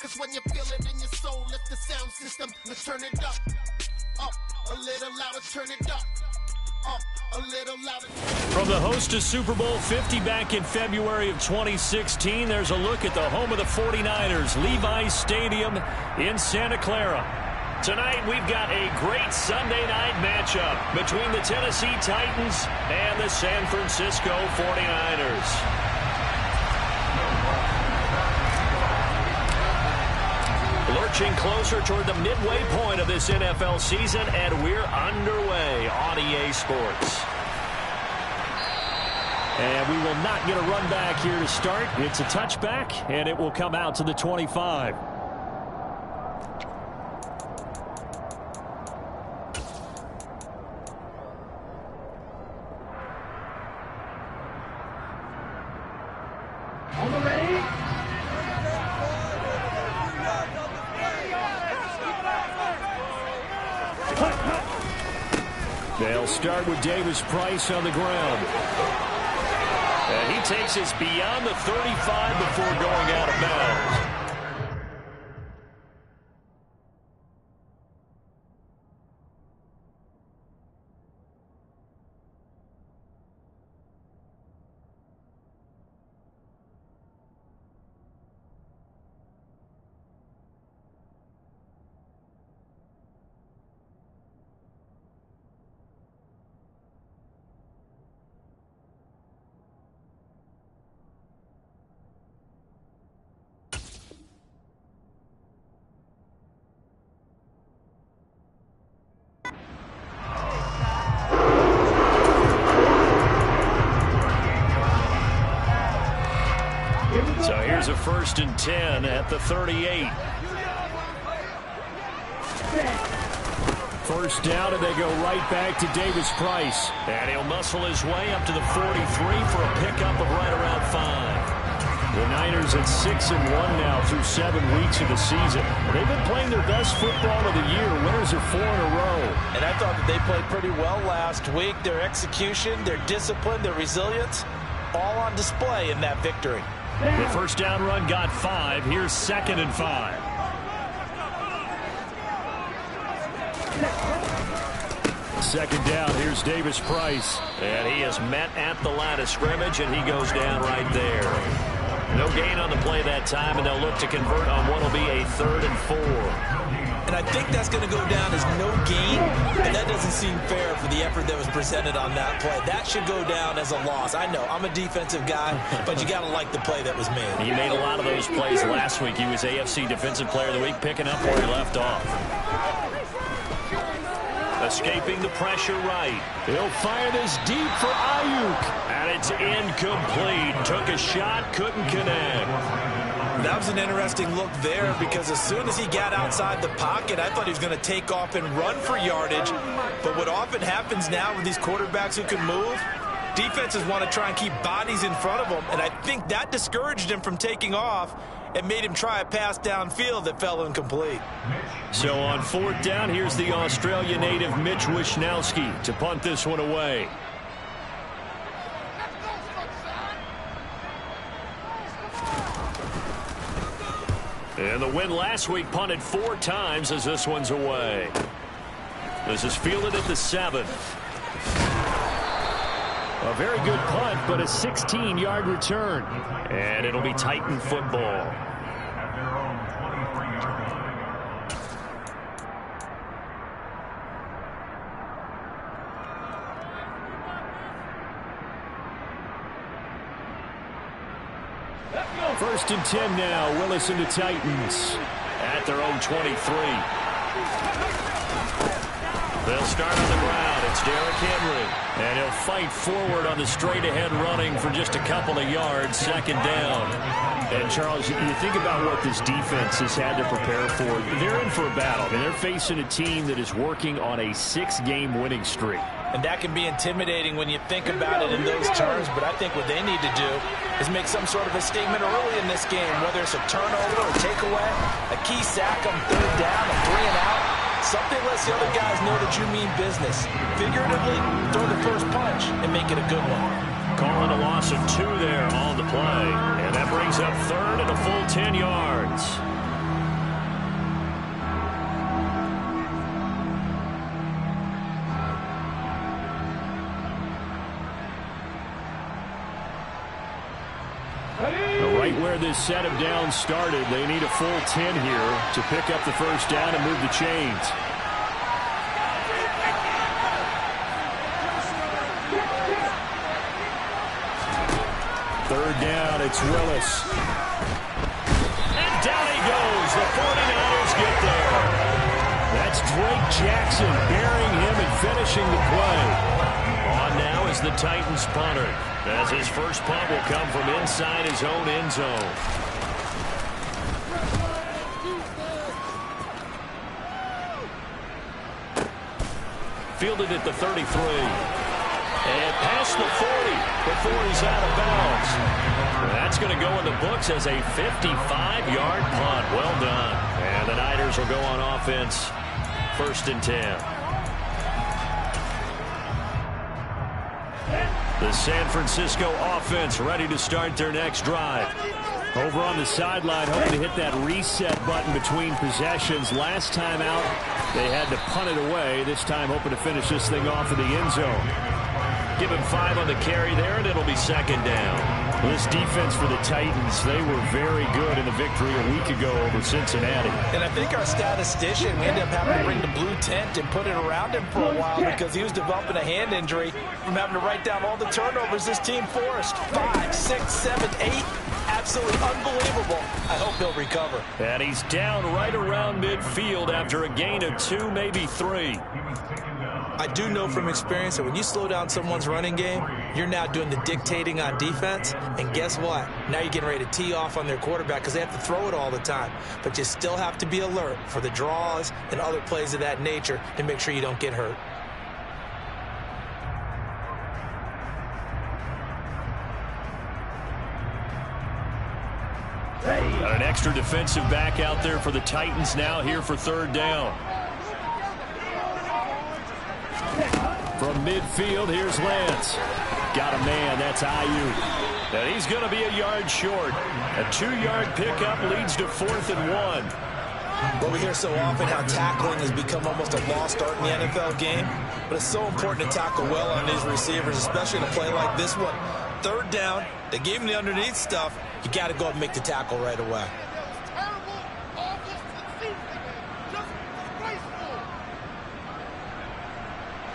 Cause when you feel it in your soul, lift the sound system. Let's turn it up. Up a little louder, turn it up. Up a little louder. From the host to Super Bowl 50 back in February of 2016, there's a look at the home of the 49ers, Levi's Stadium in Santa Clara. Tonight, we've got a great Sunday night matchup between the Tennessee Titans and the San Francisco 49ers. Lurching closer toward the midway point of this NFL season, and we're underway on EA Sports. And we will not get a run back here to start. It's a touchback, and it will come out to the 25. They'll start with Davis Price on the ground. And he takes us beyond the 35 before going out of bounds. So here's a 1st and 10 at the 38. First down, and they go right back to Davis Price. And he'll muscle his way up to the 43 for a pickup of right around 5. The Niners at 6-1 now through 7 weeks of the season. They've been playing their best football of the year. Winners are 4 in a row. And I thought that they played pretty well last week. Their execution, their discipline, their resilience, all on display in that victory. The first down run got 5. Here's 2nd and 5. Second down, here's Davis Price. And he is met at the line of scrimmage, and he goes down right there. No gain on the play that time, and they'll look to convert on what will be a 3rd and 4. And I think that's going to go down as no gain, and that doesn't seem fair for the effort that was presented on that play. That should go down as a loss. I know, I'm a defensive guy, but you got to like the play that was made. He made a lot of those plays last week. He was AFC Defensive Player of the Week, picking up where he left off. Escaping the pressure right. He'll fire this deep for Ayuk. And it's incomplete. Took a shot, couldn't connect. That was an interesting look there because as soon as he got outside the pocket, I thought he was going to take off and run for yardage. But what often happens now with these quarterbacks who can move, defenses want to try and keep bodies in front of them. And I think that discouraged him from taking off and made him try a pass downfield that fell incomplete. So on 4th down, here's the Australia native Mitch Wishnowsky to punt this one away. And the win last week punted 4 times as this one's away. This is fielded at the 7. A very good punt, but a 16-yard return. And it'll be Titan football. First and 10 now. Willis and the Titans at their own 23. They'll start on the ground. It's Derrick Henry. And he'll fight forward on the straight-ahead running for just a couple of yards. 2nd down. And, Charles, you think about what this defense has had to prepare for. They're in for a battle. And they're facing a team that is working on a 6-game winning streak. And that can be intimidating when you think about it in those terms. But I think what they need to do is make some sort of a statement early in this game, whether it's a turnover or takeaway, a key sack on 3rd down, a 3-and-out. Something lets the other guys know that you mean business. Figuratively, throw the first punch and make it a good one. Calling a loss of 2 there on the play. And that brings up 3rd and a full 10 yards. Right where this set of downs started, they need a full 10 here to pick up the first down and move the chains. Third down, it's Willis. And down he goes. The 49ers get there. That's Drake Jackson burying him and finishing the play. On now is the Titans punter, as his first punt will come from inside his own end zone. Fielded at the 33. And past the 40 before he's out of bounds. That's going to go in the books as a 55-yard punt. Well done. And the Niners will go on offense. 1st and 10. The San Francisco offense ready to start their next drive. Over on the sideline, hoping to hit that reset button between possessions. Last time out, they had to punt it away. This time, hoping to finish this thing off in the end zone. Give him 5 on the carry there, and it'll be 2nd down. This defense for the Titans, they were very good in the victory a week ago over Cincinnati. And I think our statistician, we ended up having to bring the blue tent and put it around him for a while because he was developing a hand injury from having to write down all the turnovers this team forced. 5, 6, 7, 8. Absolutely unbelievable. I hope he'll recover. And he's down right around midfield after a gain of 2, maybe 3. I do know from experience that when you slow down someone's running game, you're now doing the dictating on defense. And guess what? Now you're getting ready to tee off on their quarterback because they have to throw it all the time. But you still have to be alert for the draws and other plays of that nature to make sure you don't get hurt. Got an extra defensive back out there for the Titans now here for 3rd down. From midfield, here's Lance. Got a man, that's Ayuk. And he's going to be a yard short. A 2-yard pickup leads to 4th and 1. Well, we hear so often how tackling has become almost a lost art in the NFL game. But it's so important to tackle well on these receivers, especially in a play like this one. 3rd down, they gave him the underneath stuff. You got to go and make the tackle right away.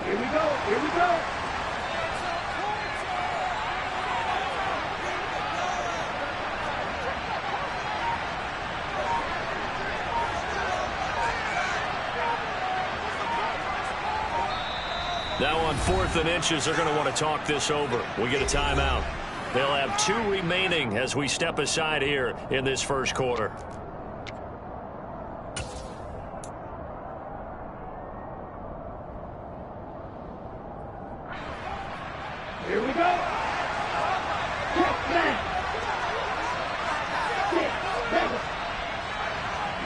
Here we go, here we go. Now on 4th and inches, they're going to want to talk this over. We get a timeout. They'll have 2 remaining as we step aside here in this first quarter. Here we go. Check that. 6, 7.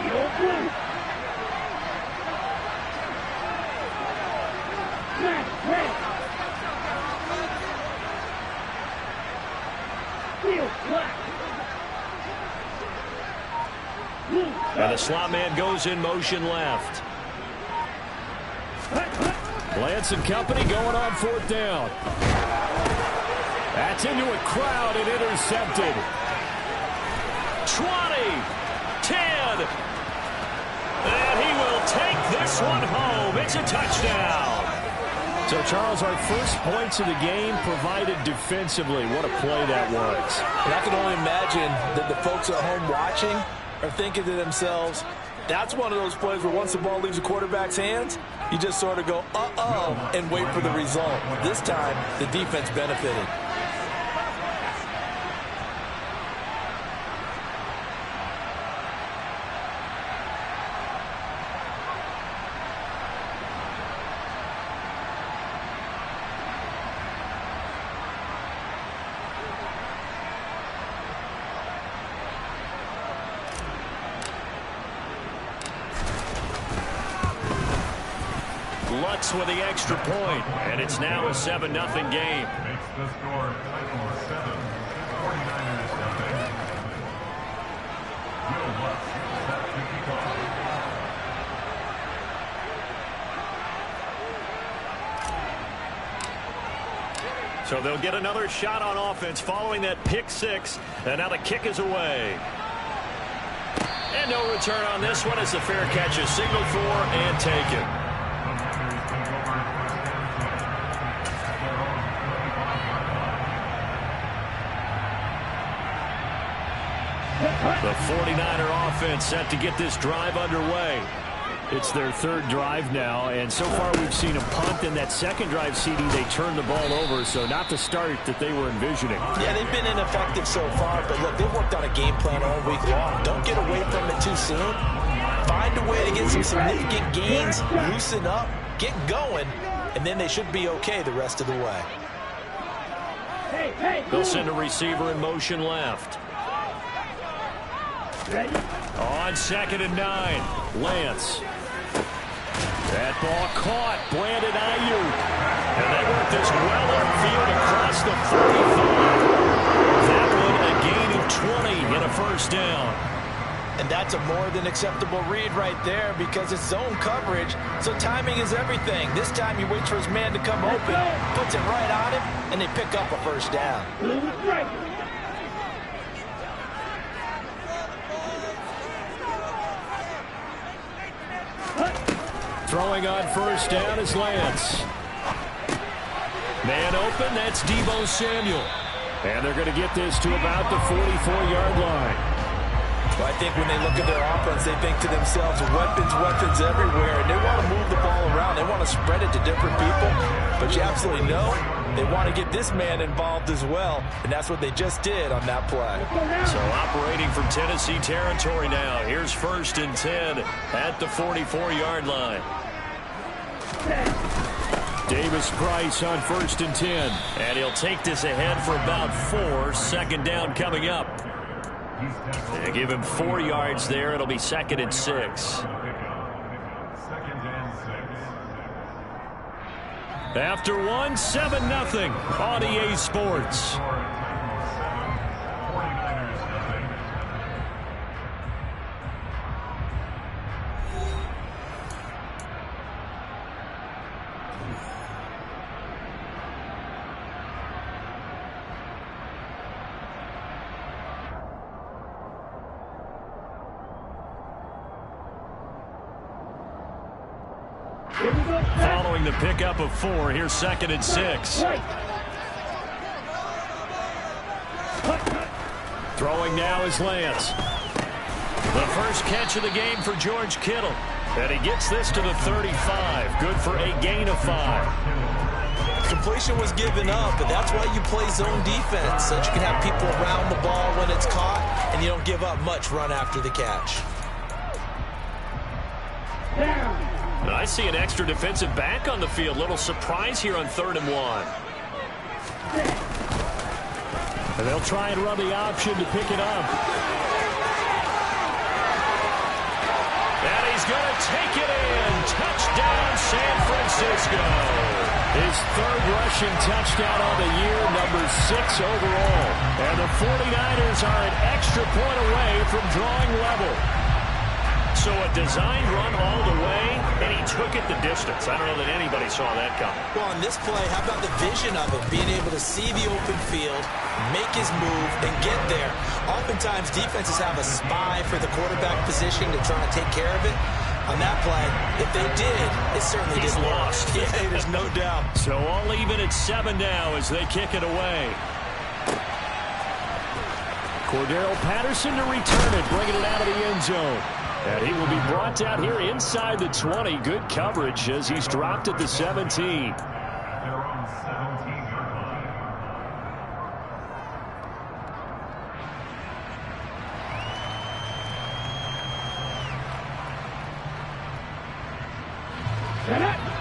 Yo, blue. Smash, red. Field, black. And the slot man goes in motion left. Lance and company going on 4th down. That's into a crowd and intercepted. 20, 10. And he will take this one home. It's a touchdown. So, Charles, our first points of the game provided defensively. What a play that was. And I can only imagine that the folks at home watching are thinking to themselves, that's one of those plays where once the ball leaves the quarterback's hands, you just sort of go, uh-oh, and wait for the result. This time, the defense benefited. Lutz with the extra point, and it's now a 7-0 game. Makes the score Titans 7, 49ers nothing. Will Lutz set to kick off. So So they'll get another shot on offense following that pick six. And now the kick is away. And no return on this one as the fair catch is signaled for and taken. The 49er offense set to get this drive underway. It's their third drive now, and so far we've seen a punt. In that second drive, CD, they turned the ball over, so not the start that they were envisioning. Yeah, they've been ineffective so far, but look, they've worked on a game plan all week long. Don't get away from it too soon. Find a way to get some significant gains, loosen up, get going, and then they should be okay the rest of the way. They'll send a receiver in motion left. Ready? On 2nd and 9, Lance. That ball caught. Brandon Ayuk. And they work this well upfield across the 45. That one a gain of 20 and a first down. And that's a more than acceptable read right there because it's zone coverage, so timing is everything. This time he waits for his man to come open, puts it right on him, and they pick up a first down. Blue strike. Throwing on first down is Lance. Man open, that's Deebo Samuel. And they're going to get this to about the 44-yard line. Well, I think when they look at their offense, they think to themselves, weapons everywhere, and they want to move the ball around. They want to spread it to different people, but you absolutely know they want to get this man involved as well, and that's what they just did on that play. So operating from Tennessee territory now. Here's 1st and 10 at the 44-yard line. Davis Price on 1st and 10. And he'll take this ahead for about 4. 2nd down coming up. They give him 4 yards there. It'll be 2nd and 6. After one, 7-0 on EA Sports. Following the pickup of 4, here's 2nd and 6. Throwing now is Lance. The first catch of the game for George Kittle. And he gets this to the 35. Good for a gain of 5. Completion was given up, but that's why you play zone defense, so that you can have people around the ball when it's caught, and you don't give up much run after the catch. Down. I see an extra defensive back on the field. Little surprise here on 3rd and 1. And they'll try and run the option to pick it up. And he's going to take it in. Touchdown, San Francisco. His 3rd rushing touchdown on the year, number 6 overall. And the 49ers are an extra point away from drawing level. So a designed run all the way, and he took it the distance. I don't know that anybody saw that coming. Well, on this play, how about the vision of it? Being able to see the open field, make his move, and get there. Oftentimes, defenses have a spy for the quarterback position to try and take care of it. On that play, if they did, it certainly He's didn't lost. work. Yeah, there's no doubt. So all even at 7 now as they kick it away. Cordero Patterson to return it, bringing it out of the end zone. And he will be brought down here inside the 20. Good coverage as he's dropped at the 17. They're on 17-yard line.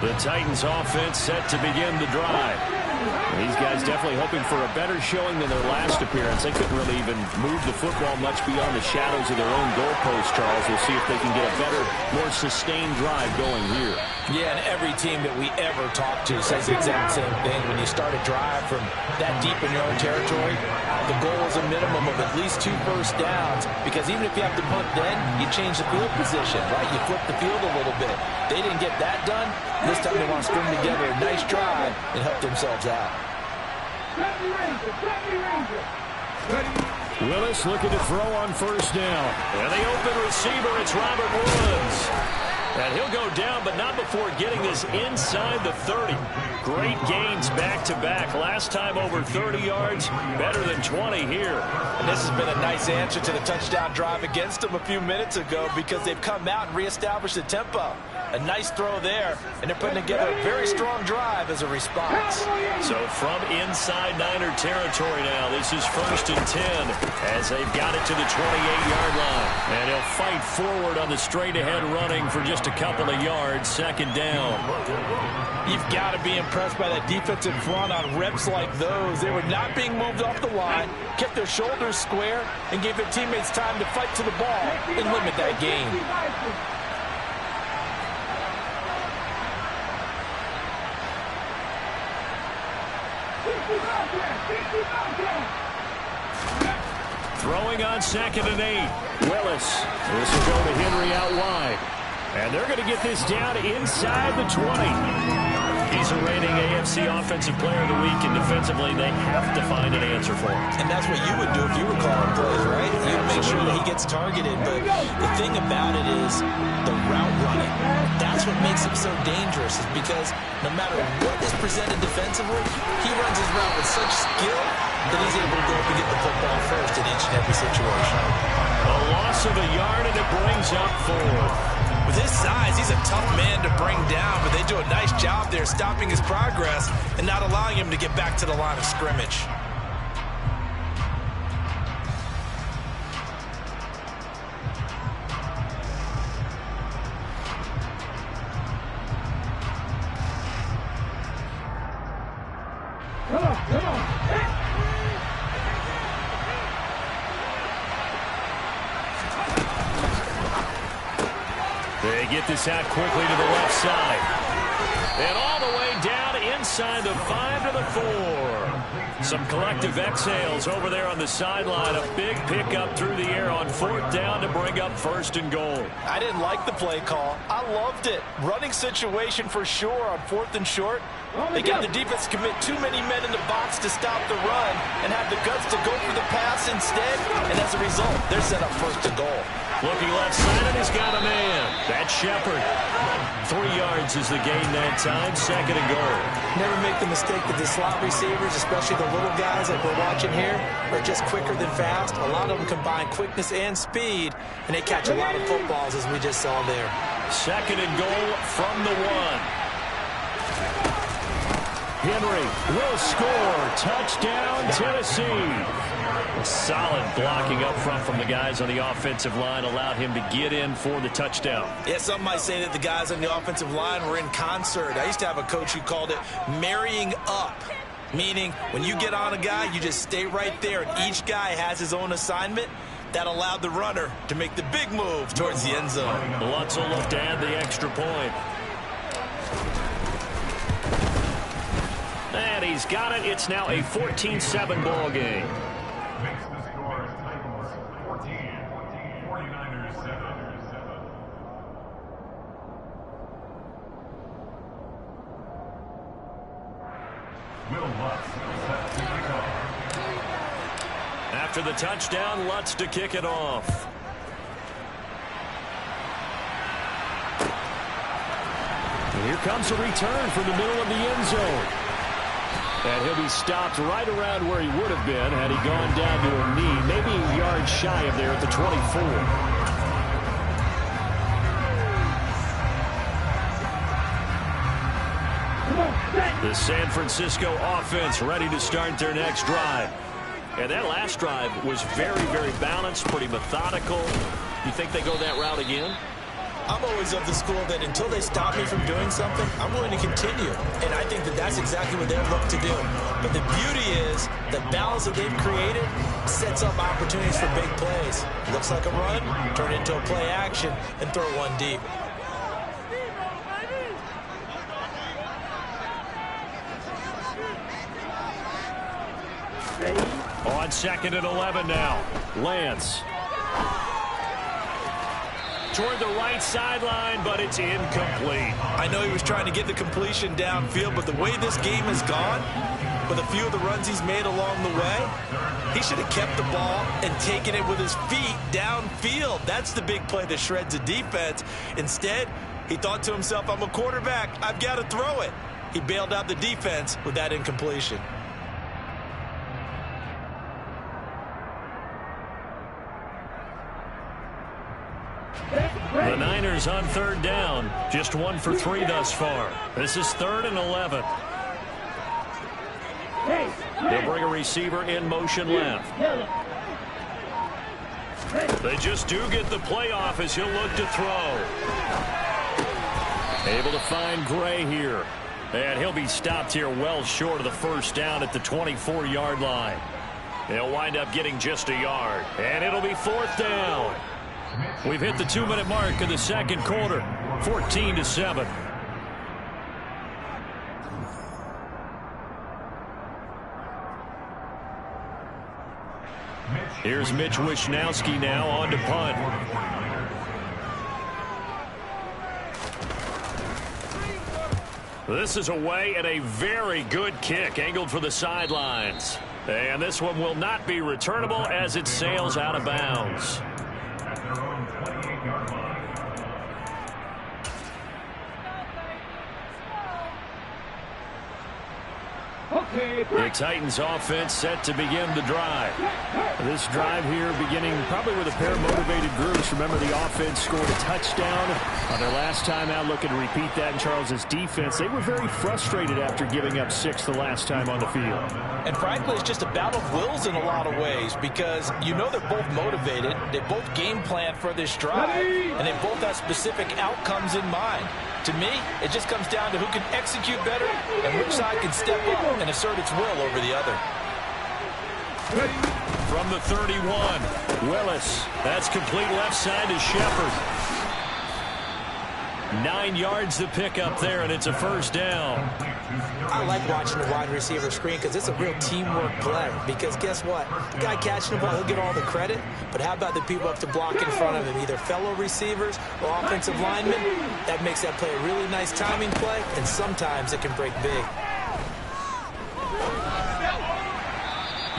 The Titans offense set to begin the drive. These guys definitely hoping for a better showing than their last appearance. They couldn't really even move the football much beyond the shadows of their own goalpost, Charles. We'll see if they can get a better, more sustained drive going here. Yeah, and every team that we ever talk to says the exact same thing. When you start a drive from that deep in your own territory, the goal is a minimum of at least 2 first downs, because even if you have to punt then, you change the field position, right? You flip the field a little bit. They didn't get that done. This time they want to string together a nice drive and help themselves out. Willis looking to throw on first down. And the open receiver, it's Robert Woods. And he'll go down, but not before getting this inside the 30. Great gains back-to-back. Last time over 30 yards, better than 20 here. And this has been a nice answer to the touchdown drive against them a few minutes ago because they've come out and reestablished the tempo. A nice throw there, and they're putting together a very strong drive as a response. So from inside Niner territory now, this is 1st and 10 as they've got it to the 28-yard line. And he'll fight forward on the straight-ahead running for just a couple of yards, 2nd down. You've got to be impressed by that defensive front on reps like those. They were not being moved off the line, kept their shoulders square, and gave their teammates time to fight to the ball and limit that gain. Throwing on 2nd and 8. Willis. This will go to Henry out wide. And they're going to get this down inside the 20. He's a reigning AFC Offensive Player of the Week, and defensively they have to find an answer for him. And that's what you would do if you were calling plays, right? You'd make sure that he gets targeted. But the thing about it is the route running. That's what makes him so dangerous, is because no matter what is presented defensively, he runs his route with such skill that he's able to go up and get the football first in each and every situation. A loss of a yard, and it brings up 4. With his size, he's a tough man to bring down, but they do a nice job there stopping his progress and not allowing him to get back to the line of scrimmage. Come on. They get this out quickly to the left side. And all the way down inside the 5 to the 4. Some collective exhales over there on the sideline. A big pickup through the air on 4th down to bring up 1st and goal. I didn't like the play call. I loved it. Running situation for sure on 4th and short. They got the defense to commit too many men in the box to stop the run and have the guts to go for the pass instead. And as a result, they're set up 1st and goal. Looking left side, and he's got a man. That's Shepard. 3 yards is the gain that time. 2nd and goal. Never make the mistake that the slot receivers, especially the little guys like we're watching here, are just quicker than fast. A lot of them combine quickness and speed, and they catch a lot of footballs, as we just saw there. 2nd and goal from the 1. Henry will score. Touchdown, Tennessee. Solid blocking up front from the guys on the offensive line allowed him to get in for the touchdown. Yeah, some might say that the guys on the offensive line were in concert. I used to have a coach who called it marrying up, meaning when you get on a guy, you just stay right there, and each guy has his own assignment. That allowed the runner to make the big move towards the end zone. Lutz will look to add the extra point. And he's got it. It's now a 14-7 ball game. Makes the score Titans 14, 49ers 7. Will Lutz set to kick off. After the touchdown, Lutz to kick it off. And here comes a return from the middle of the end zone. And he'll be stopped right around where he would have been had he gone down to a knee, maybe a yard shy of there at the 24. The San Francisco offense ready to start their next drive. And that last drive was very, very balanced, pretty methodical. You think they go that route again? I'm always of the school that until they stop me from doing something, I'm willing to continue. And I think that that's exactly what they're looking to do. But the beauty is the balance that they've created sets up opportunities for big plays. Looks like a run, turn it into a play action, and throw one deep. On 2nd and 11 now. Lance. Toward the right sideline, but it's incomplete. I know he was trying to get the completion downfield, but the way this game has gone, with a few of the runs he's made along the way. He should have kept the ball and taken it with his feet downfield. That's the big play that shreds a defense. Instead, he thought to himself, I'm a quarterback. I've got to throw it. He bailed out the defense with that incompletion. The Niners on third down. Just 1 for 3 thus far. This is 3rd and 11. They'll bring a receiver in motion left. They just do get the play off as he'll look to throw. Able to find Gray here. And he'll be stopped here well short of the first down at the 24-yard line. They'll wind up getting just a yard. And it'll be 4th down. We've hit the 2-minute mark in the second quarter. 14-7. Here's Mitch Wishnowsky now on to punt. This is away at a very good kick, angled for the sidelines. And this one will not be returnable as it sails out of bounds. At their own 28-yard line. The Titans offense set to begin the drive. This drive here beginning probably with a pair of motivated groups. Remember, the offense scored a touchdown on their last time out. Looking to repeat that in Charles's defense. They were very frustrated after giving up 6 the last time on the field. And frankly, it's just a battle of wills in a lot of ways because you know they're both motivated. They both game plan for this drive, and they both have specific outcomes in mind. To me, it just comes down to who can execute better and which side can step up and assert its will over the other. From the 31, Willis. That's complete left side to Shepard. 9 yards to pick up there, and it's a first down. I like watching the wide receiver screen because it's a real teamwork play. Because guess what? The guy catching the ball, he'll get all the credit. But how about the people up to block in front of him, either fellow receivers or offensive linemen? That makes that play a really nice timing play, and sometimes it can break big.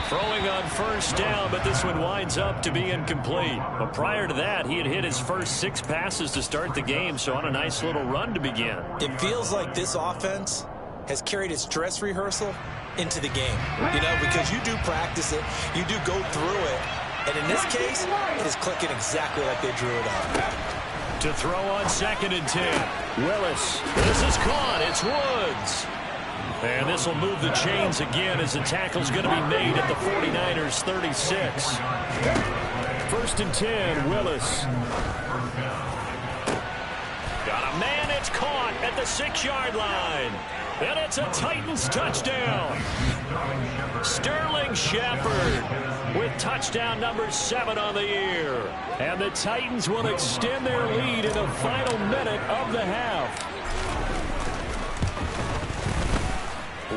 Throwing on first down, but this one winds up to be incomplete. But prior to that, he had hit his first 6 passes to start the game, so on a nice little run to begin. It feels like this offense has carried its dress rehearsal into the game. You know, because you do practice it, you do go through it, and in this case, it is clicking exactly like they drew it up. To throw on 2nd and 10. Willis. This is caught. It's Woods. And this will move the chains again as the tackle's going to be made at the 49ers 36. 1st and 10, Willis. Got a man, it's caught at the 6-yard line. And it's a Titans touchdown. Sterling Shepard with touchdown number 7 on the year. And the Titans will extend their lead in the final minute of the half.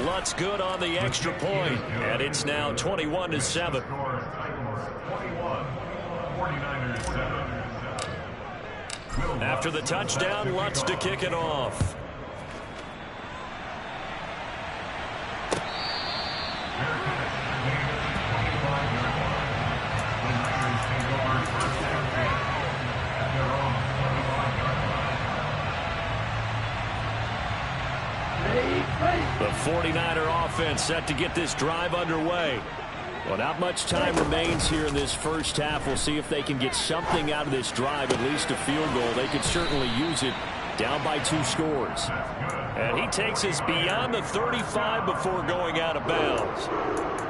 Lutz good on the extra point, and it's now 21-7. After the touchdown, Lutz to kick it off. The 49er offense set to get this drive underway. Well, not much time remains here in this first half. We'll see if they can get something out of this drive, at least a field goal. They could certainly use it down by 2 scores. And he takes us beyond the 35 before going out of bounds.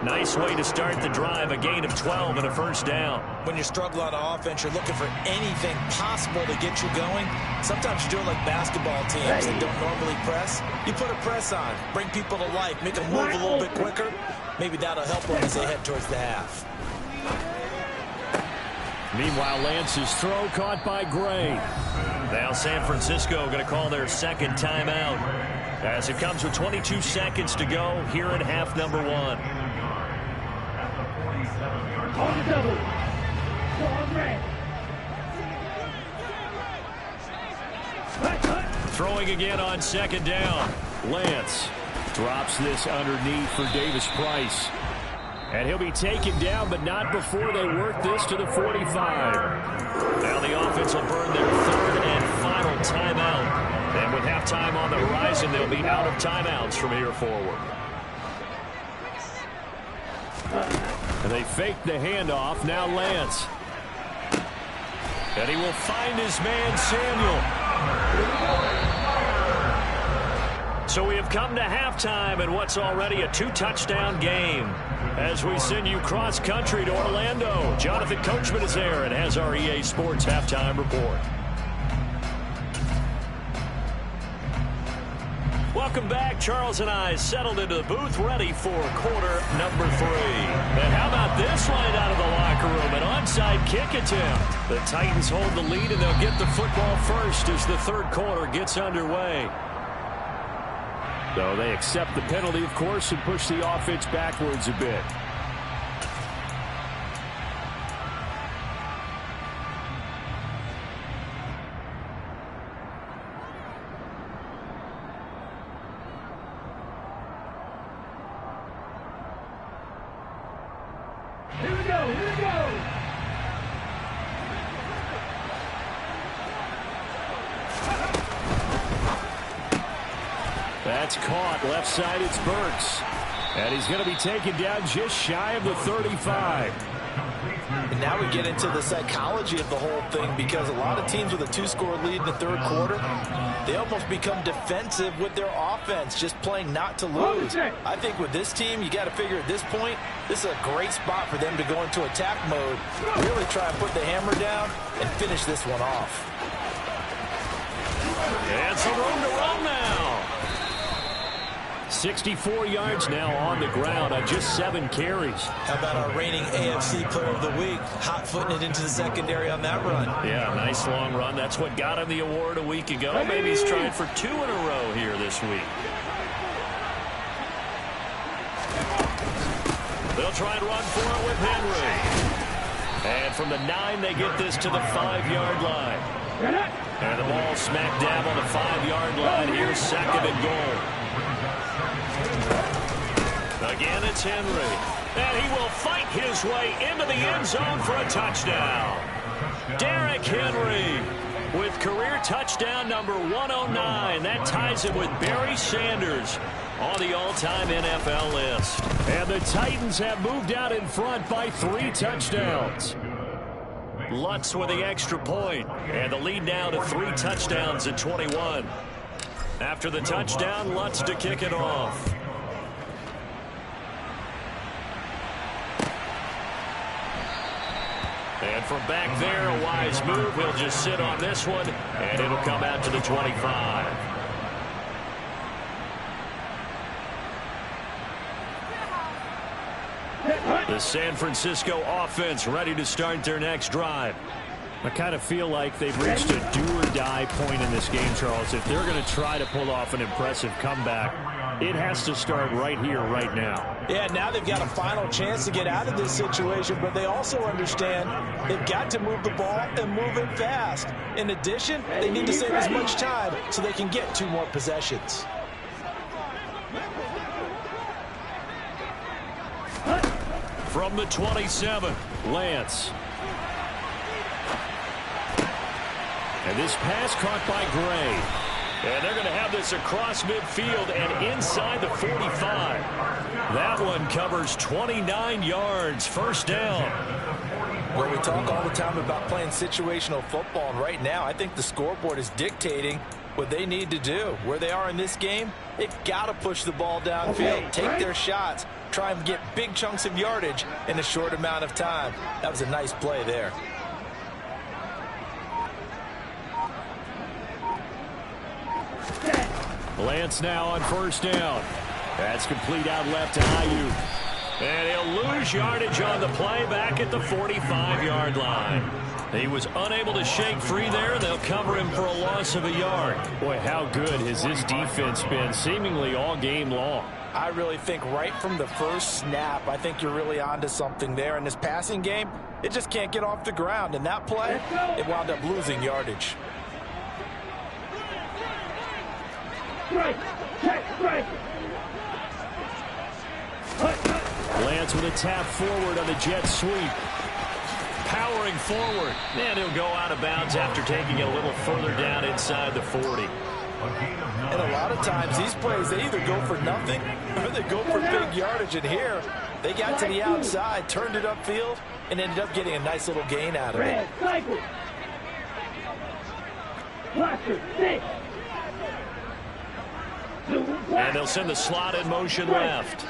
Nice way to start the drive, a gain of 12 and a first down. When you struggle on offense, you're looking for anything possible to get you going. Sometimes you do it like basketball teams that don't normally press. You put a press on, bring people to life, make them move a little bit quicker. Maybe that'll help them as they head towards the half. Meanwhile, Lance's throw caught by Gray. Now San Francisco going to call their 2nd timeout as it comes with 22 seconds to go here in half number 1. On the double. Long red. Throwing again on 2nd down. Lance Drops this underneath for Davis Price. And he'll be taken down, but not before they work this to the 45. Now the offense will burn their third and final timeout. And with halftime on the horizon, they'll be out of timeouts from here forward. And they fake the handoff. Now Lance. And he will find his man, Samuel. So we have come to halftime in what's already a 2-touchdown game. As we send you cross-country to Orlando, Jonathan Coachman is there and has our EA Sports halftime report. Welcome back. Charles and I settled into the booth, ready for quarter number 3. And how about this line out of the locker room? An onside kick attempt. The Titans hold the lead, and they'll get the football first as the third quarter gets underway. So they accept the penalty, of course, and push the offense backwards a bit. Here we go, here we go! That's caught. Left side, it's Burks. And he's going to be taken down just shy of the 35. And now we get into the psychology of the whole thing, because a lot of teams with a 2-score lead in the third quarter, they almost become defensive with their offense, just playing not to lose. I think with this team, you got to figure at this point, this is a great spot for them to go into attack mode, really try and put the hammer down and finish this one off. And some room to run now. 64 yards now on the ground on just 7 carries. How about our reigning AFC Player of the Week, hot-footing it into the secondary on that run? Yeah, nice long run. That's what got him the award a week ago. Maybe he's trying for 2 in a row here this week. They'll try and run for it with Henry. And from the 9, they get this to the 5-yard line. And the ball smack dab on the 5-yard line. Here's 2nd and goal. Again, it's Henry. And he will fight his way into the end zone for a touchdown. Derrick Henry with career touchdown number 109. That ties him with Barry Sanders on the all-time NFL list. And the Titans have moved out in front by 3 touchdowns. Lutz with the extra point, and the lead now to 3 touchdowns at 21. After the touchdown, Lutz to kick it off. And from back there, a wise move. He'll just sit on this one, and it'll come out to the 25. The San Francisco offense ready to start their next drive. I kind of feel like they've reached a do-or-die point in this game, Charles. If they're going to try to pull off an impressive comeback, it has to start right here, right now. Yeah, now they've got a final chance to get out of this situation, but they also understand they've got to move the ball and move it fast. In addition, they need to save as much time so they can get 2 more possessions. From the 27, Lance. And this pass caught by Gray. And they're going to have this across midfield and inside the 45. That one covers 29 yards. First down. Well, we talk all the time about playing situational football, and right now I think the scoreboard is dictating what they need to do. Where they are in this game, they've got to push the ball downfield, take their shots, try and get big chunks of yardage in a short amount of time. That was a nice play there. Lance now on first down. That's complete out left to Ayuk. And he'll lose yardage on the play back at the 45-yard line. He was unable to shake free there. They'll cover him for a loss of a yard. Boy, how good has this defense been seemingly all game long? I really think right from the first snap, I think you're really onto something there. In this passing game, it just can't get off the ground. And that play, it wound up losing yardage. Strike! Check! Strike! Lance with a tap forward on the jet sweep. Powering forward. And he'll go out of bounds after taking it a little further down inside the 40. And a lot of times these plays, they either go for nothing or they go for big yardage. And here, they got to the outside, turned it upfield, and ended up getting a nice little gain out of it. And they'll send the slot in motion left.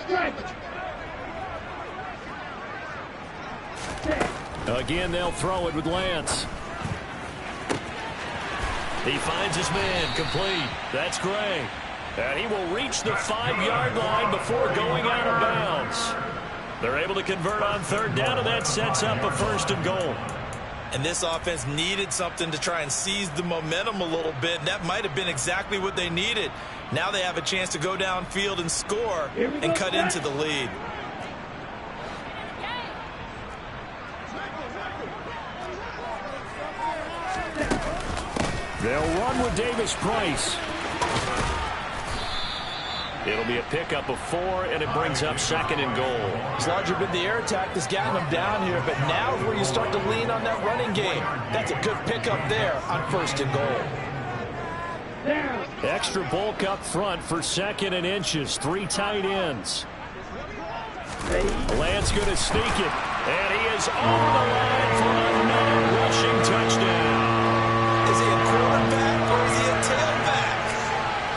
Again, they'll throw it with Lance. He finds his man, complete. That's Gray. And he will reach the 5-yard line before going out of bounds. They're able to convert on third down, and that sets up a 1st and goal. And this offense needed something to try and seize the momentum a little bit. And that might have been exactly what they needed. Now they have a chance to go downfield and score and cut into the lead. They'll run with Davis Price. It'll be a pickup of 4, and it brings up 2nd and goal. It's largely been the air attack that's gotten them down here, but now is where you start to lean on that running game. That's a good pickup there on 1st and goal. Extra bulk up front for 2nd and inches. 3 tight ends. Lance going to sneak it, and he is over the line for another rushing touchdown. Is he a quarterback or is he a tailback?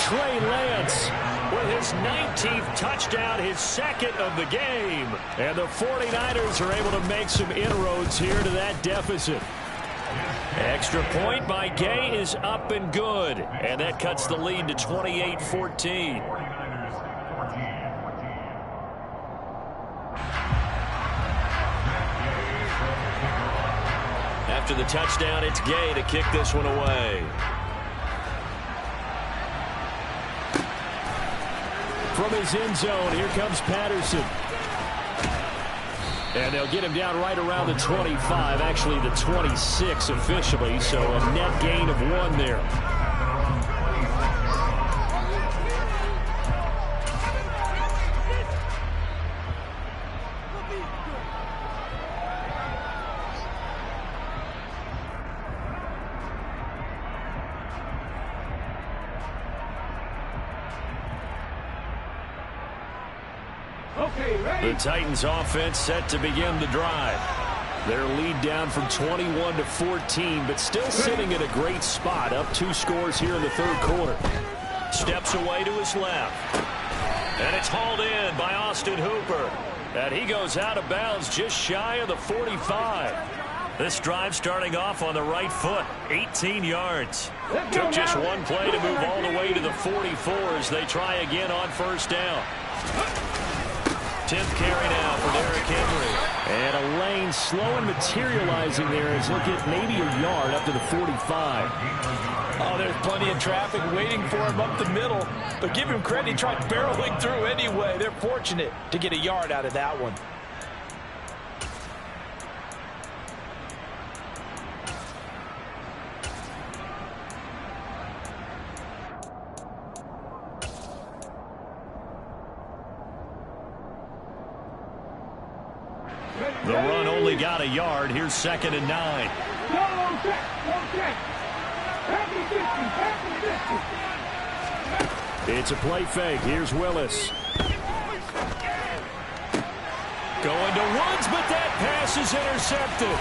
Trey Lance with his 19th touchdown, his 2nd of the game. And the 49ers are able to make some inroads here to that deficit. Extra point by Gay is up and good. And that cuts the lead to 28-14. After the touchdown, it's Gay to kick this one away. From his end zone, here comes Patterson. And they'll get him down right around the 25, actually the 26 officially, so a net gain of 1 there. The Titans offense set to begin the drive. Their lead down from 21 to 14, but still sitting at a great spot, up 2 scores here in the 3rd quarter. Steps away to his left. And it's hauled in by Austin Hooper. And he goes out of bounds just shy of the 45. This drive starting off on the right foot, 18 yards. Took just 1 play to move all the way to the 44 as they try again on 1st down. 10th carry now for Derrick Henry. And a lane slow and materializing there as he'll get maybe a yard up to the 45. Oh, there's plenty of traffic waiting for him up the middle. But give him credit, he tried barreling through anyway. They're fortunate to get a yard out of that one. The run only got a yard. Here's 2nd and 9. It's a play fake. Here's Willis. Going to Woods, but that pass is intercepted.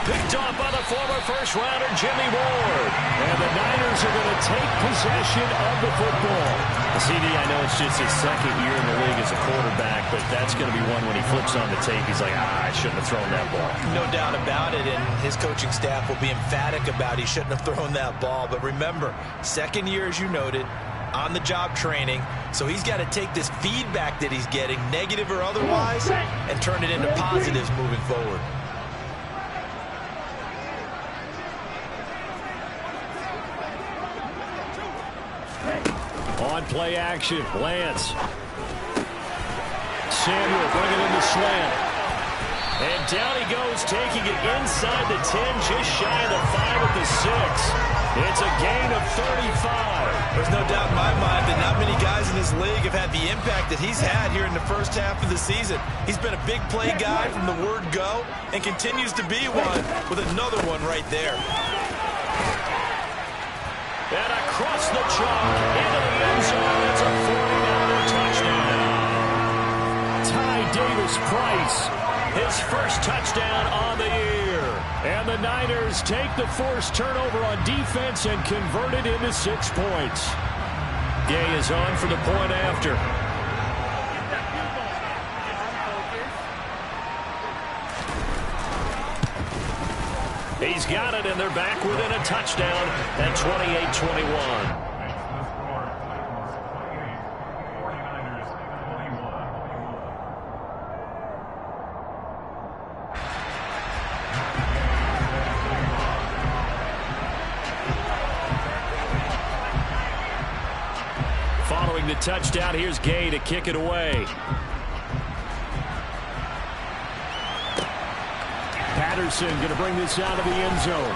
Picked off by the former first-rounder Jimmy Ward. And the Niners are going to take possession of the football. CD, I know it's just his 2nd year in the league as a quarterback, but that's going to be one when he flips on the tape. He's like, I shouldn't have thrown that ball. No doubt about it, and his coaching staff will be emphatic about he shouldn't have thrown that ball. But remember, 2nd year, as you noted, on-the-job training, so he's got to take this feedback that he's getting, negative or otherwise, and turn it into positives moving forward. On play action, Lance. Samuel bringing in the slant. And down he goes, taking it inside the 10, just shy of the 5 at the 6. It's a gain of 35. There's no doubt in my mind that not many guys in this league have had the impact that he's had here in the first half of the season. He's been a big play guy from the word go and continues to be one with another one right there. And across the chalk into the end zone. It's a 49er touchdown. Ty Davis-Price, his first touchdown on the year. And the Niners take the forced turnover on defense and convert it into 6 points. Gay is on for the point after. He's got it, and they're back within a touchdown at 28-21. Following the touchdown, here's Gay to kick it away. Patterson going to bring this out of the end zone.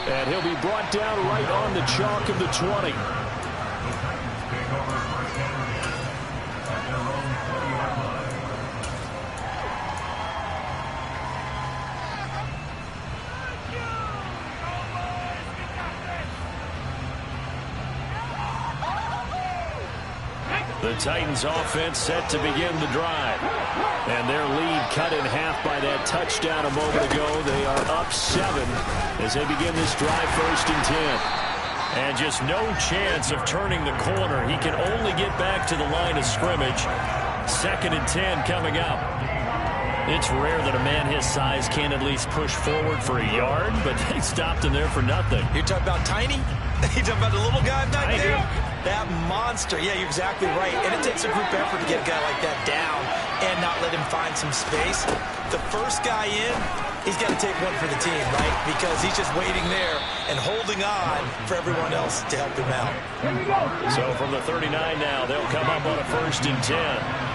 And he'll be brought down right on the chalk of the 20. The Titans offense set to begin the drive. And their lead cut in half by that touchdown a moment ago. They are up 7 as they begin this drive, 1st and 10. And just no chance of turning the corner. He can only get back to the line of scrimmage. 2nd and 10 coming up. It's rare that a man his size can't at least push forward for a yard, but they stopped him there for nothing. You're talking about tiny? You're talking about the little guy back there? That monster. Yeah, you're exactly right. And it takes a group effort to get a guy like that down and not let him find some space. The first guy in, he's got to take one for the team, right? Because he's just waiting there and holding on for everyone else to help him out. So from the 39 now, they'll come up on a 1st and 10.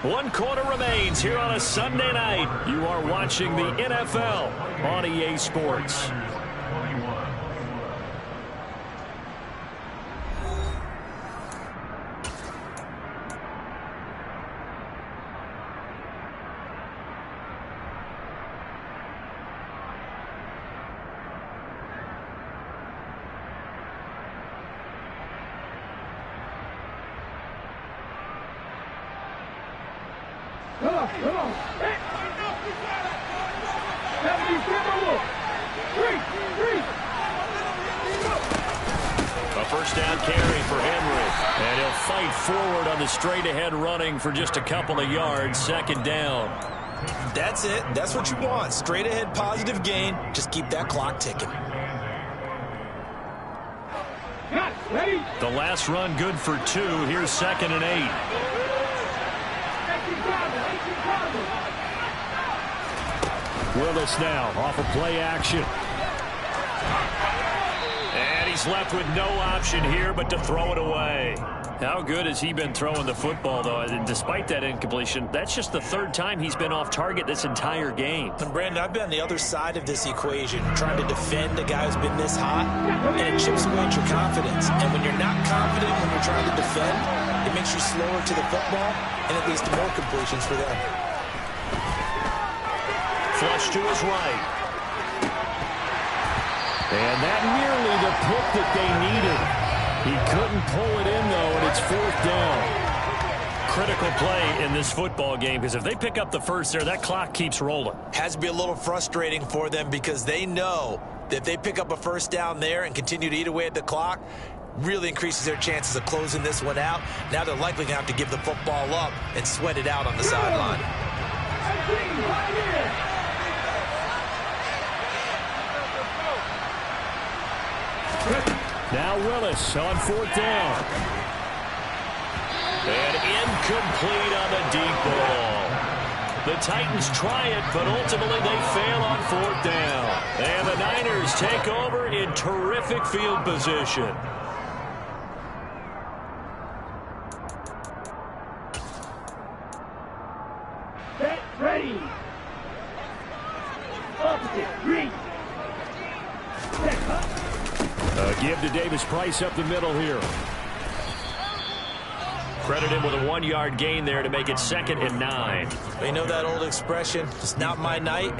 One quarter remains here on a Sunday night. You are watching the NFL on EA Sports. Come on. A first down carry for Henry. And he'll fight forward on the straight-ahead running for just a couple of yards. 2nd down. That's it. That's what you want. Straight-ahead positive gain. Just keep that clock ticking. The last run good for 2. Here's 2nd and 8. Willis now off of play action. And he's left with no option here but to throw it away. How good has he been throwing the football, though? And despite that incompletion, that's just the 3rd time he's been off target this entire game. And Brandon, I've been on the other side of this equation, trying to defend a guy who's been this hot, and it chips away at your confidence. And when you're not confident when you're trying to defend, it makes you slower to the football, and it leads to more completions for them. Flush to his right. And that nearly the pick that they needed. He couldn't pull it in, though, and it's 4th down. Critical play in this football game, because if they pick up the first there, that clock keeps rolling. Has to be a little frustrating for them because they know that if they pick up a first down there and continue to eat away at the clock, really increases their chances of closing this one out. Now they're likely going to have to give the football up and sweat it out on the sideline. Now Willis on 4th down. And Incomplete on the deep ball. The Titans try it, but ultimately they fail on 4th down. And the Niners take over in terrific field position. Set, ready. Opposite, reach. Set, up. Give to Davis-Price up the middle here. Credit him with a 1-yard gain there to make it 2nd and 9. You know that old expression, it's not my night?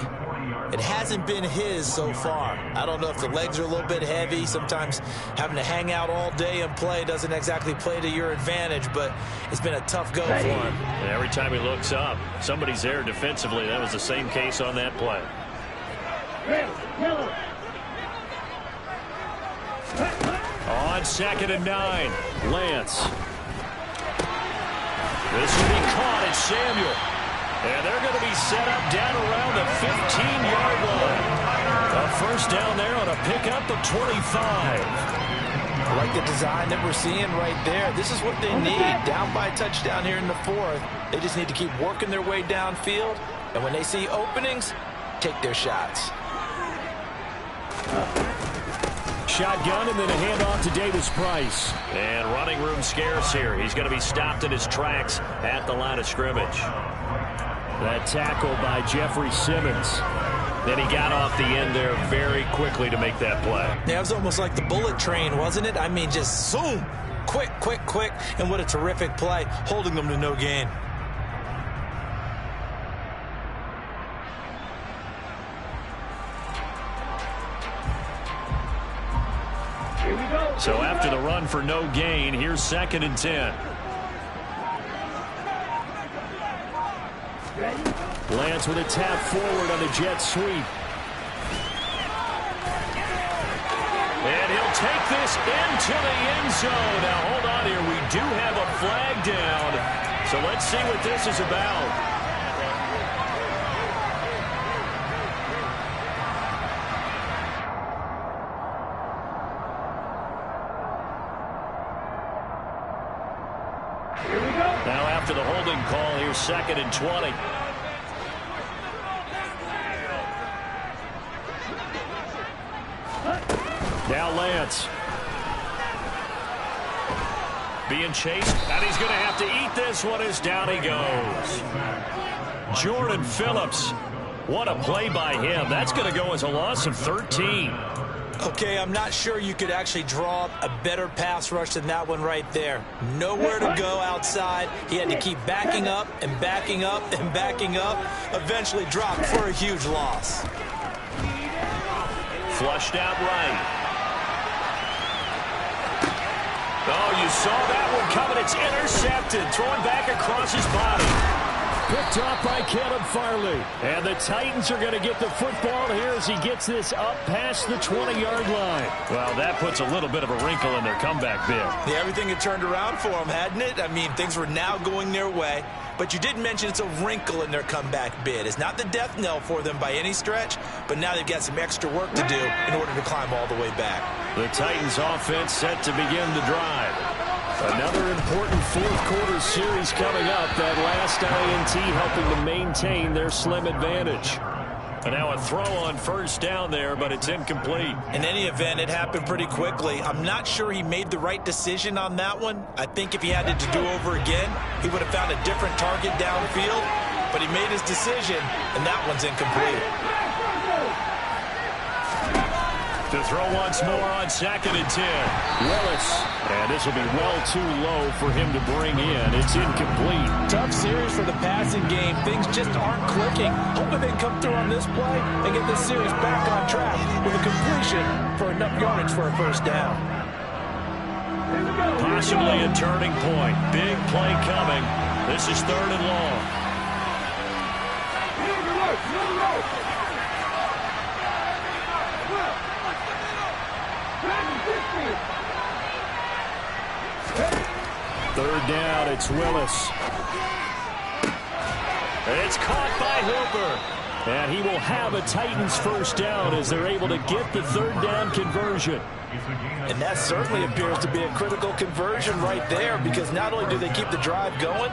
It hasn't been his so far. I don't know if the legs are a little bit heavy. Sometimes having to hang out all day and play doesn't exactly play to your advantage, but it's been a tough go for him. And every time he looks up, somebody's there defensively. That was the same case on that play. Red, yellow. On 2nd and 9, Lance. This will be caught at Samuel. And they're going to be set up down around the 15-yard line. A first down there on a pickup of 25. I like the design that we're seeing right there. This is what they need. Down by a touchdown here in the 4th. They just need to keep working their way downfield. And when they see openings, take their shots. Shotgun and then a handoff to Davis-Price. And running room scarce here. He's going to be stopped in his tracks at the line of scrimmage. That tackle by Jeffrey Simmons. Then he got off the end there very quickly to make that play. Yeah, it was almost like the bullet train, wasn't it? I mean, just zoom. Quick, quick, quick. And what a terrific play, holding them to no gain. So after the run for no gain, here's 2nd and 10. Lance with a tap forward on the jet sweep. And he'll take this into the end zone. Now hold on here. We do have a flag down. So let's see what this is about. Now after the holding call, here's 2nd and 20. Now Lance. Being chased, and he's going to have to eat this one as down he goes. Jordan Phillips. What a play by him. That's going to go as a loss of 13. Okay, I'm not sure you could actually draw up a better pass rush than that one right there. Nowhere to go outside. He had to keep backing up and backing up and backing up. Eventually dropped for a huge loss. Flushed out right. Oh, you saw that one coming. It's intercepted. Throwing back across his body. Picked off by Caleb Farley. And the Titans are going to get the football here as he gets this up past the 20-yard line. Well, that puts a little bit of a wrinkle in their comeback bid. Yeah, everything had turned around for them, hadn't it? I mean, things were now going their way. But you did mention it's a wrinkle in their comeback bid. It's not the death knell for them by any stretch, but now they've got some extra work to do in order to climb all the way back. The Titans offense set to begin the drive. Another important fourth-quarter series coming up. That last INT helping to maintain their slim advantage. And now a throw on first down there, but it's incomplete. In any event, it happened pretty quickly. I'm not sure he made the right decision on that one. I think if he had it to do over again, he would have found a different target downfield. But he made his decision, and that one's incomplete. To throw once more on 2nd and 10. Willis. And this will be well too low for him to bring in. It's incomplete. Tough series for the passing game. Things just aren't clicking. Hoping they can come through on this play and get this series back on track with a completion for enough yardage for a first down. Possibly a turning point. Big play coming. This is 3rd and long. Third down, it's Willis. It's caught by Hooper. And he will have a Titans first down as they're able to get the 3rd down conversion. And that certainly appears to be a critical conversion right there, because not only do they keep the drive going,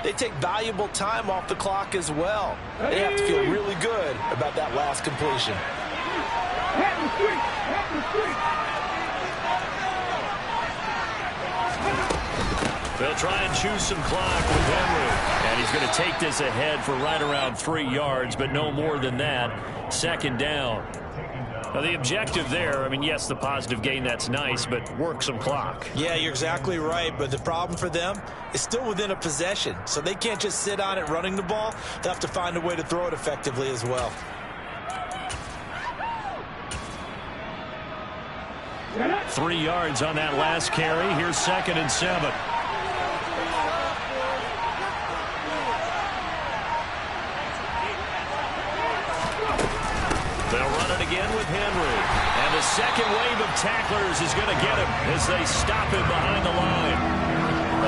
they take valuable time off the clock as well. They have to feel really good about that last completion. They'll try and choose some clock with Henry. And he's going to take this ahead for right around 3 yards, but no more than that. 2nd down. Now, the objective there, I mean, yes, the positive gain, that's nice, but work some clock. Yeah, you're exactly right, but the problem for them is still within a possession, so they can't just sit on it running the ball. They'll have to find a way to throw it effectively as well. Got 3 yards on that last carry. Here's 2nd and 7. They'll run it again with Henry. And the second wave of tacklers is going to get him as they stop him behind the line.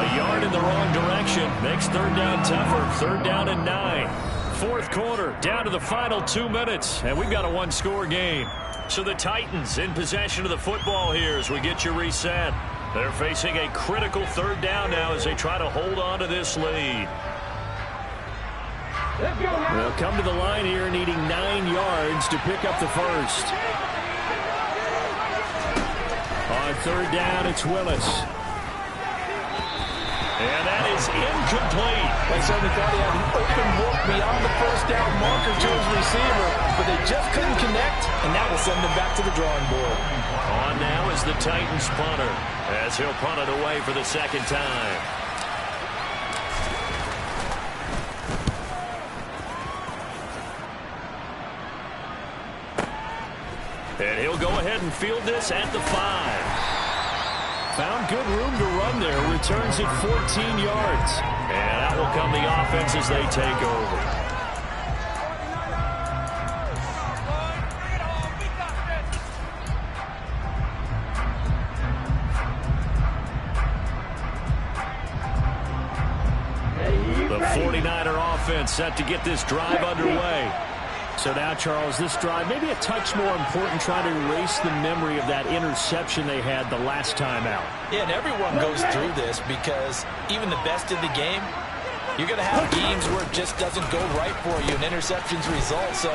A yard in the wrong direction makes 3rd down tougher. 3rd down and 9. 4th quarter, down to the final 2 minutes. And we've got a 1-score game. So the Titans in possession of the football here as we get you reset. They're facing a critical 3rd down now as they try to hold on to this lead. They'll come to the line here needing 9 yards to pick up the first. On 3rd down, it's Willis. And that is incomplete. They certainly thought he had an open look beyond the 1st down marker to his receiver, but they just couldn't connect, and that will send them back to the drawing board. On now is the Titans punter as he'll punt it away for the 2nd time. And he'll go ahead and field this at the 5. Found good room to run there. Returns it 14 yards. And out will come the offense as they take over. The 49er offense set to get this drive underway. So now, Charles, this drive maybe a touch more important, trying to erase the memory of that interception they had the last time out. Yeah, and everyone goes through this because even the best in the game, you're going to have games where it just doesn't go right for you and interceptions result. So,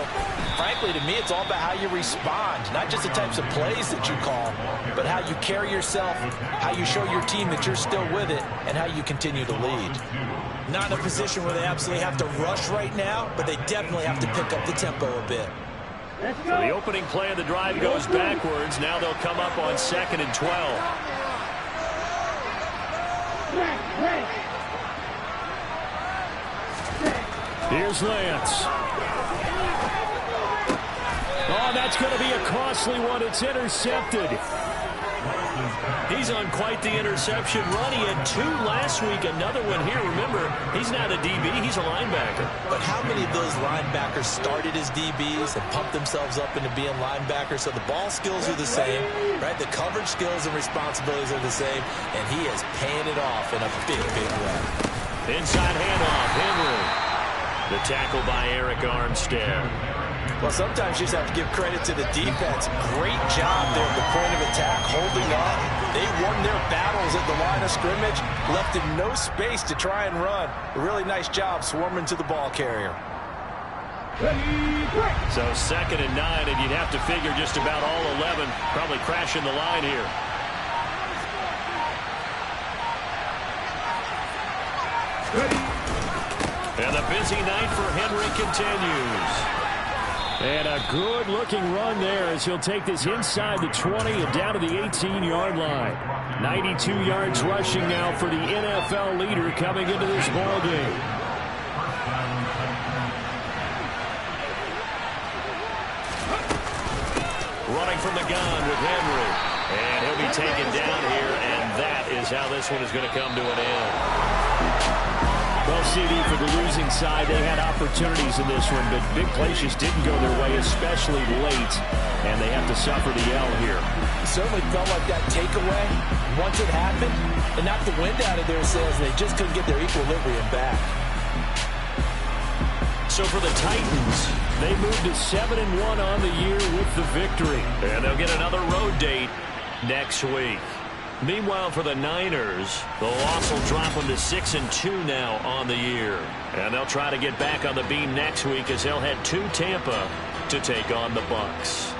frankly, to me, it's all about how you respond, not just the types of plays that you call, but how you carry yourself, how you show your team that you're still with it, and how you continue to lead. Not in a position where they absolutely have to rush right now, but they definitely have to pick up the tempo a bit. So the opening play of the drive goes backwards. Now they'll come up on 2nd and 12. Here's Lance. Oh, that's going to be a costly one. It's intercepted. He's on quite the interception run. He had 2 last week, another one here. Remember, he's not a DB, he's a linebacker. But how many of those linebackers started as DBs and pumped themselves up into being linebackers? So the ball skills are the same, right? The coverage skills and responsibilities are the same, and he is paying it off in a big, big way. Inside handoff, Henry. The tackle by Eric Armstead. Well, sometimes you just have to give credit to the defense. Great job there at the point of attack, holding on. They won their battles at the line of scrimmage, left him no space to try and run. A really nice job swarming to the ball carrier. So 2nd and 9, and you'd have to figure just about all 11 probably crashing the line here. And the busy night for Henry continues. And a good-looking run there as he'll take this inside the 20 and down to the 18-yard line. 92 yards rushing now for the NFL leader coming into this ballgame. Running from the gun with Henry. And he'll be taken down here, and that is how this one is going to come to an end. Well, CD, for the losing side, they had opportunities in this one, but big plays just didn't go their way, especially late, and they have to suffer the L here. It certainly felt like that takeaway, once it happened, it knocked the wind out of their sails, and they just couldn't get their equilibrium back. So for the Titans, they moved to 7-1 on the year with the victory, and they'll get another road date next week. Meanwhile, for the Niners, the loss will drop them to 6-2 now on the year. And they'll try to get back on the beam next week as they'll head to Tampa to take on the Bucs.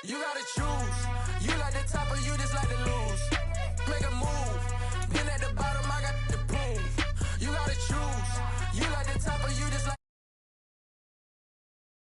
You gotta choose. You like the top or you just like to lose. Play the bottom, I got